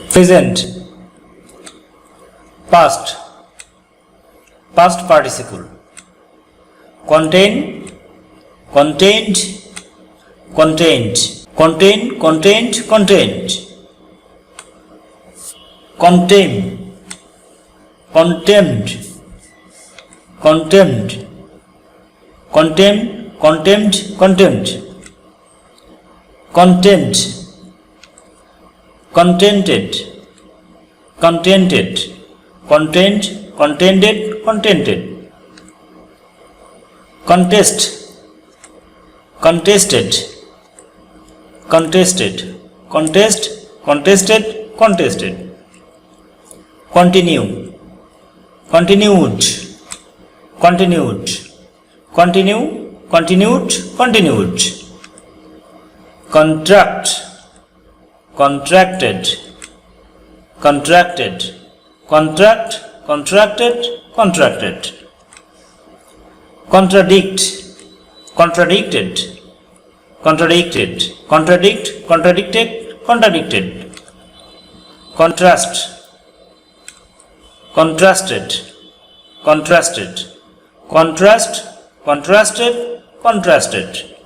Present, past, past participle. Contain, contained, contained, contain, contained, contained. Contemn, contemned, contemned, contemn, contemned, contempt. Contempt, contented, contented, content, contended, contented. Contest, contested, contested, contest, contested, contested. Continue, continued, continued, continue, continued, continued. Contract, contracted, contracted, contract, contracted, contracted. Contradict, contradicted, contradicted, contradict, contradicted, contradicted. Contrast, contrasted, contrasted, contrast, contrasted, contrasted.